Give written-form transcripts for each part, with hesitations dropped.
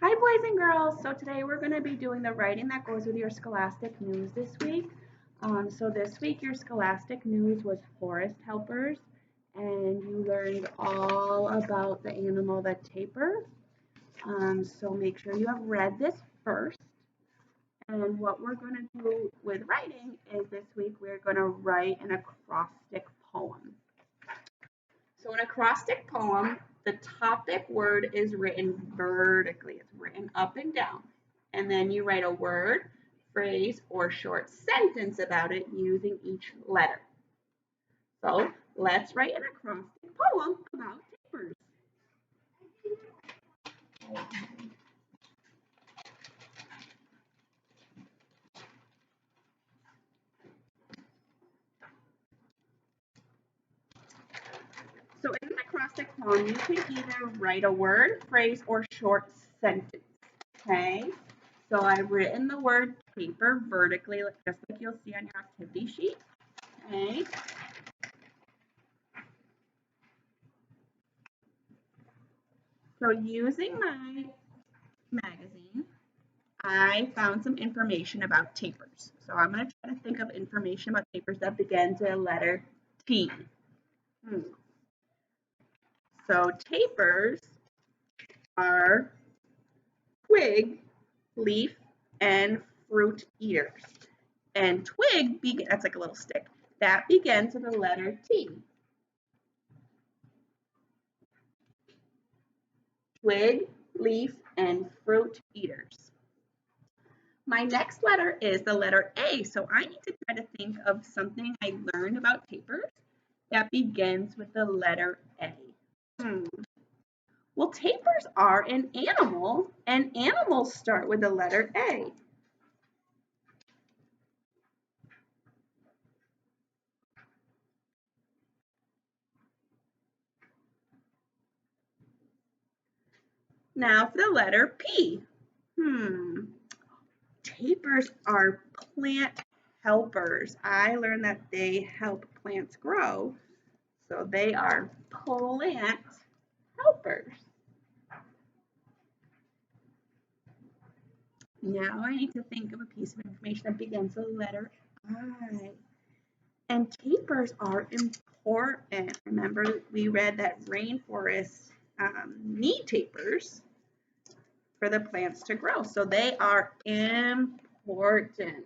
Hi, boys and girls. So today we're going to be doing the writing that goes with your Scholastic News this week. So this week your Scholastic News was forest helpers, and you learned all about the animal, the tapir. So make sure you have read this first. And what we're going to do with writing is this week we're going to write an acrostic poem. So an acrostic poem, the topic word is written vertically. It's written up and down. And then you write a word, phrase, or short sentence about it using each letter. So let's write an acrostic poem about tapirs. So in an acrostic poem, you can either write a word, phrase, or short sentence. Okay? So I've written the word tapir vertically, just like you'll see on your activity sheet. Okay? So using my magazine, I found some information about tapirs. So I'm going to try to think of information about tapirs that begins with the letter T. So tapirs are twig, leaf, and fruit eaters. And twig, that's like a little stick, that begins with the letter T. Twig, leaf, and fruit eaters. My next letter is the letter A, so I need to try to think of something I learned about tapirs that begins with the letter A. Well, tapirs are an animal, and animals start with the letter A. Now for the letter P. Tapirs are plant helpers. I learned that they help plants grow, so they are plant helpers. Now I need to think of a piece of information that begins with the letter I. And tapirs are important. Remember, we read that rainforests need tapirs for the plants to grow. So they are important.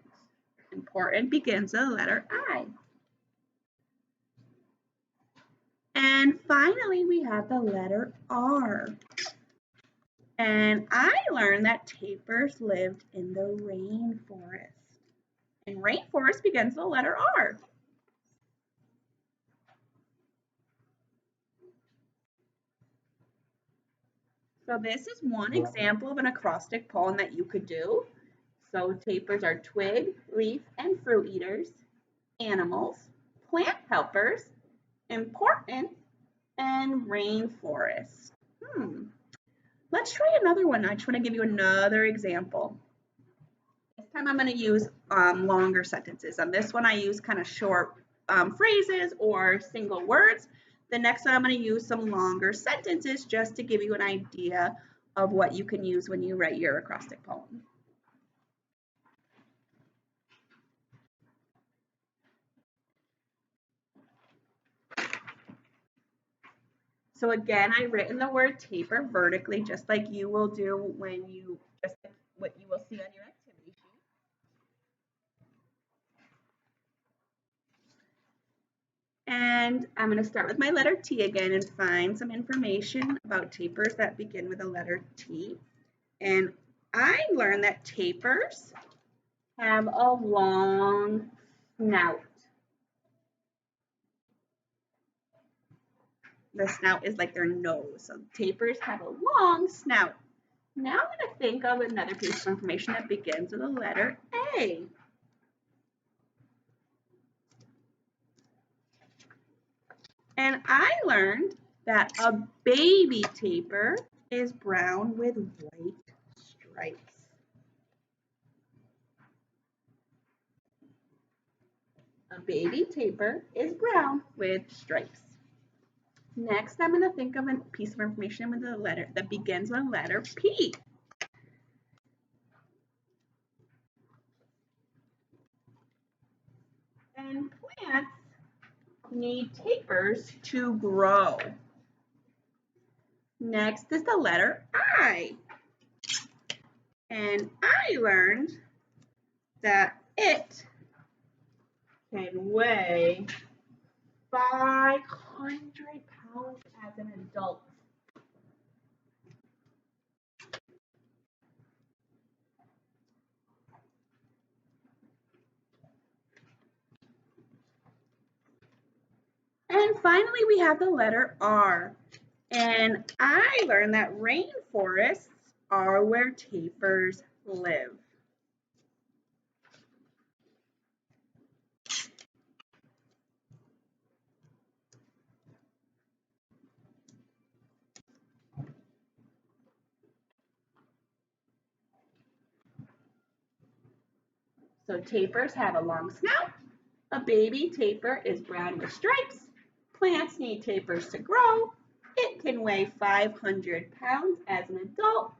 Important begins with the letter I. And finally, we have the letter R. And I learned that tapirs lived in the rainforest. And rainforest begins with the letter R. So this is one example of an acrostic poem that you could do. So tapirs are twig, leaf, and fruit eaters, animals, plant helpers, important, and rainforest. Let's try another one. I just want to give you another example. This time I'm going to use longer sentences. On this one I use kind of short phrases or single words. The next one I'm going to use some longer sentences just to give you an idea of what you can use when you write your acrostic poem. So again, I've written the word tapir vertically, just like you will do when you, just like what you will see on your activity sheet. And I'm going to start with my letter T again and find some information about tapirs that begin with the letter T. And I learned that tapirs have a long snout. The snout is like their nose. So tapirs have a long snout. Now I'm going to think of another piece of information that begins with the letter A. And I learned that a baby tapir is brown with white stripes. A baby tapir is brown with stripes. Next, I'm going to think of a piece of information with a letter that begins with the letter P. And plants need tapers to grow. Next is the letter I. And I learned that it can weigh 500 pounds as an adult. And finally, we have the letter R. And I learned that rainforests are where tapirs live. So tapirs have a long snout. A baby tapir is brown with stripes. Plants need tapers to grow. It can weigh 500 pounds as an adult.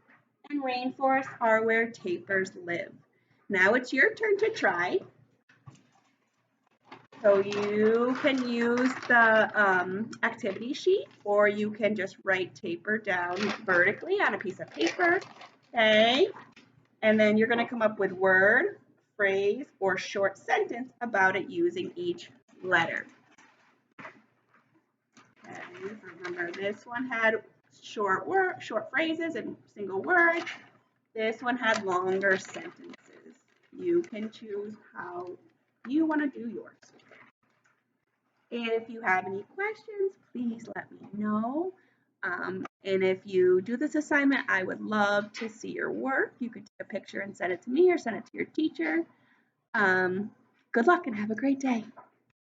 And rainforests are where tapirs live. Now it's your turn to try. So you can use the activity sheet, or you can just write tapir down vertically on a piece of paper. Okay, and then you're going to come up with word, phrase, or short sentence about it using each letter. Okay, remember this one had short phrases and single words. This one had longer sentences. You can choose how you want to do yours. And if you have any questions, please let me know. And if you do this assignment, I would love to see your work. You could take a picture and send it to me or send it to your teacher. Good luck and have a great day.